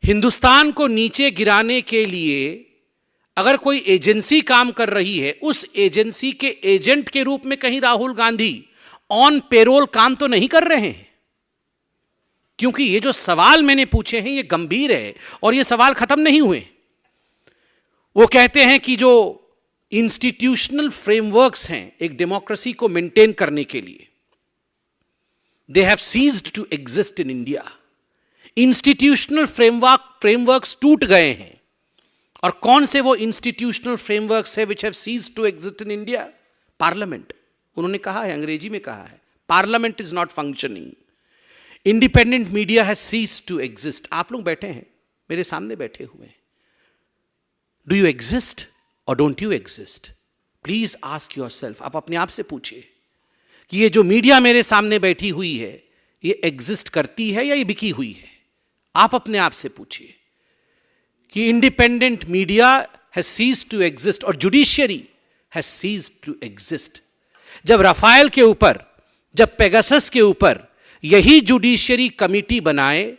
हिंदुस्तान को नीचे गिराने के लिए अगर कोई एजेंसी काम कर रही है, उस एजेंसी के एजेंट के रूप में कहीं राहुल गांधी ऑन पेरोल काम तो नहीं कर रहे हैं? क्योंकि ये जो सवाल मैंने पूछे हैं ये गंभीर है और ये सवाल खत्म नहीं हुए। वो कहते हैं कि जो इंस्टीट्यूशनल फ्रेमवर्क्स हैं एक डेमोक्रेसी को मेंटेन करने के लिए, they have ceased to exist in India. Institutional frameworks टूट गए हैं। और कौन से वो इंस्टीट्यूशनल फ्रेमवर्क्स है which have ceased to exist in India? Parliament. उन्होंने कहा है, अंग्रेजी में कहा है, parliament is not functioning. Independent media has ceased to exist. आप लोग बैठे हैं, मेरे सामने बैठे हुए हैं। डू यू एग्जिस्ट और don't you exist? Please ask yourself. आप अपने आप से पूछिए कि ये जो मीडिया मेरे सामने बैठी हुई है ये एग्जिस्ट करती है या ये बिकी हुई है? आप अपने आप से पूछिए कि independent media has ceased to exist और judiciary has ceased to exist. जब राफेल के ऊपर, जब पेगासस के ऊपर यही जुडिशियरी कमिटी बनाए,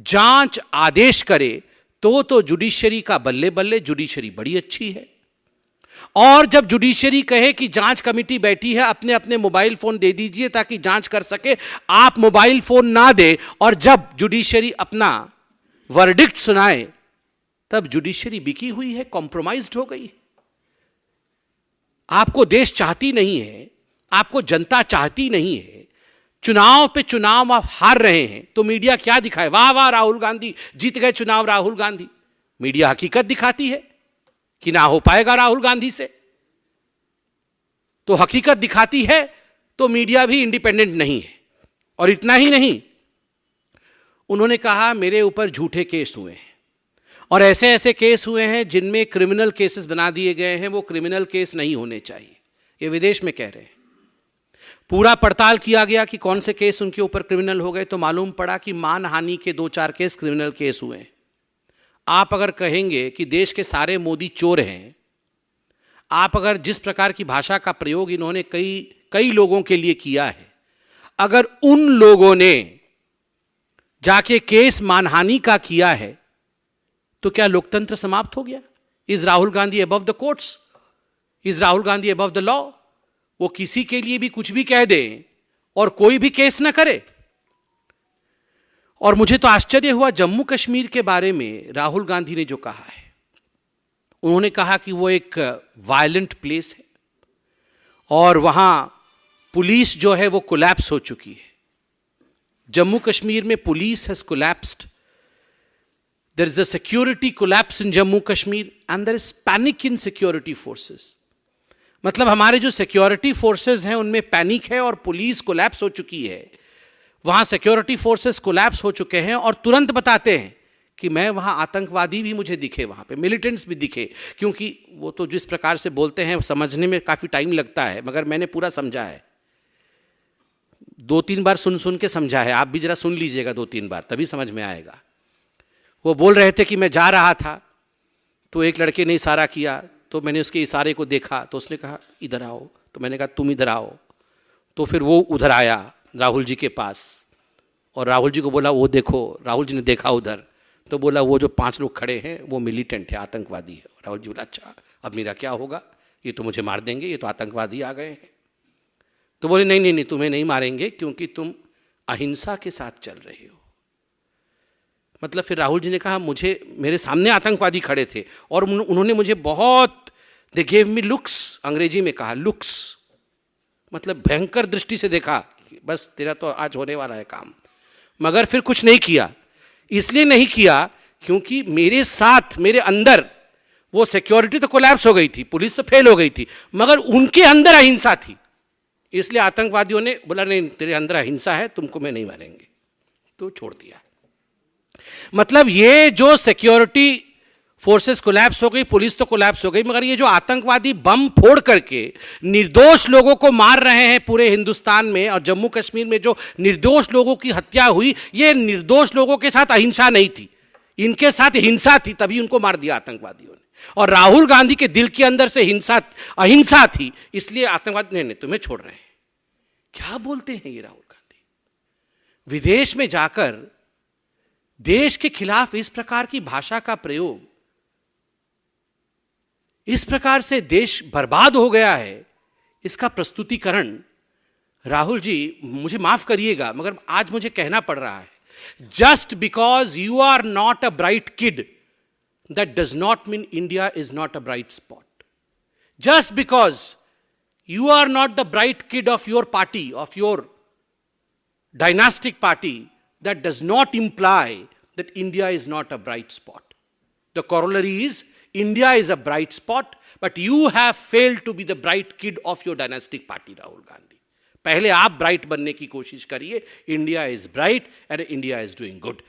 जांच आदेश करे, तो जुडिशियरी का बल्ले बल्ले, जुडिशियरी बड़ी अच्छी है। और जब जुडिशियरी कहे कि जांच कमेटी बैठी है, अपने अपने मोबाइल फोन दे दीजिए ताकि जांच कर सके, आप मोबाइल फोन ना दे, और जब जुडिशियरी अपना वर्डिक्ट सुनाए तब जुडिशियरी बिकी हुई है, कॉम्प्रोमाइज्ड हो गई। आपको देश चाहती नहीं है, आपको जनता चाहती नहीं है, चुनाव पे चुनाव आप हार रहे हैं, तो मीडिया क्या दिखाए? वाह वाह राहुल गांधी जीत गए चुनाव, राहुल गांधी। मीडिया हकीकत दिखाती है कि ना हो पाएगा राहुल गांधी से। तो हकीकत दिखाती है तो मीडिया भी इंडिपेंडेंट नहीं है। और इतना ही नहीं, उन्होंने कहा मेरे ऊपर झूठे केस हुए हैं और ऐसे ऐसे केस हुए हैं जिनमें क्रिमिनल केसेस बना दिए गए हैं, वो क्रिमिनल केस नहीं होने चाहिए। ये विदेश में कह रहे हैं। पूरा पड़ताल किया गया कि कौन से केस उनके ऊपर क्रिमिनल हो गए, तो मालूम पड़ा कि मानहानि के 2-4 केस क्रिमिनल केस हुए हैं। आप अगर कहेंगे कि देश के सारे मोदी चोर हैं, आप अगर जिस प्रकार की भाषा का प्रयोग इन्होंने कई लोगों के लिए किया है, अगर उन लोगों ने जाके केस मानहानि का किया है तो क्या लोकतंत्र समाप्त हो गया? Is Rahul Gandhi above the courts? Is Rahul Gandhi above the law? वो किसी के लिए भी कुछ भी कह दे और कोई भी केस ना करे। और मुझे तो आश्चर्य हुआ जम्मू कश्मीर के बारे में राहुल गांधी ने जो कहा है। उन्होंने कहा कि वो एक वायलेंट प्लेस है और वहां पुलिस जो है वो कोलैप्स हो चुकी है। जम्मू कश्मीर में police has collapsed. There is a security collapse in Jammu Kashmir and there is panic in security forces. मतलब हमारे जो सिक्योरिटी फोर्सेस हैं उनमें पैनिक है और पुलिस कोलैप्स हो चुकी है। वहां सिक्योरिटी फोर्सेस कोलैप्स हो चुके हैं और तुरंत बताते हैं कि मैं वहां आतंकवादी भी मुझे दिखे, वहां पे मिलिटेंट्स भी दिखे, क्योंकि वो तो जिस प्रकार से बोलते हैं समझने में काफी टाइम लगता है, मगर मैंने पूरा समझा है। 2-3 बार सुन के समझा है। आप भी जरा सुन लीजिएगा 2-3 बार, तभी समझ में आएगा। वो बोल रहे थे कि मैं जा रहा था तो एक लड़के ने इशारा किया, तो मैंने उसके इशारे को देखा, तो उसने कहा इधर आओ, तो मैंने कहा तुम इधर आओ, तो फिर वो उधर आया राहुल जी के पास और राहुल जी को बोला वो देखो। राहुल जी ने देखा उधर, तो बोला वो जो 5 लोग खड़े हैं वो मिलिटेंट है, आतंकवादी है। राहुल जी बोला अच्छा अब मेरा क्या होगा? ये तो मुझे मार देंगे, ये तो आतंकवादी आ गए हैं। तो बोले नहीं नहीं नहीं, तुम्हें नहीं मारेंगे क्योंकि तुम अहिंसा के साथ चल रहे हो। मतलब फिर राहुल जी ने कहा मुझे, मेरे सामने आतंकवादी खड़े थे और उन्होंने मुझे बहुत, दे गेव मी लुक्स, अंग्रेजी में कहा लुक्स, मतलब भयंकर दृष्टि से देखा, बस तेरा तो आज होने वाला है काम। मगर फिर कुछ नहीं किया। इसलिए नहीं किया क्योंकि मेरे साथ, मेरे अंदर वो सिक्योरिटी तो कोलैप्स हो गई थी, पुलिस तो फेल हो गई थी, मगर उनके अंदर अहिंसा थी। इसलिए आतंकवादियों ने बोला नहीं तेरे अंदर अहिंसा है, तुमको मैं नहीं मारेंगे, तो छोड़ दिया। मतलब ये जो सिक्योरिटी फोर्सेस कोलैप्स हो गई, पुलिस तो कोलैप्स हो गई, मगर ये जो आतंकवादी बम फोड़ करके निर्दोष लोगों को मार रहे हैं पूरे हिंदुस्तान में, और जम्मू कश्मीर में जो निर्दोष लोगों की हत्या हुई, ये निर्दोष लोगों के साथ अहिंसा नहीं थी, इनके साथ हिंसा थी, तभी उनको मार दिया आतंकवादियों ने। और राहुल गांधी के दिल के अंदर से अहिंसा थी, इसलिए आतंकवादी नहीं तुम्हें छोड़ रहे हैं। क्या बोलते हैं ये राहुल गांधी? विदेश में जाकर देश के खिलाफ इस प्रकार की भाषा का प्रयोग, इस प्रकार से देश बर्बाद हो गया है, इसका प्रस्तुतिकरण राहुल जी, मुझे माफ करिएगा मगर आज मुझे कहना पड़ रहा है, just because you are not a bright kid, that does not mean India is not a bright spot. Just because you are not the bright kid of your party, of your dynastic party, that does not imply that India is not a bright spot. The corollary is India is a bright spot, but you have failed to be the bright kid of your dynastic party, Rahul Gandhi. पहले आप bright बनने की कोशिश करिए. India is bright and India is doing good.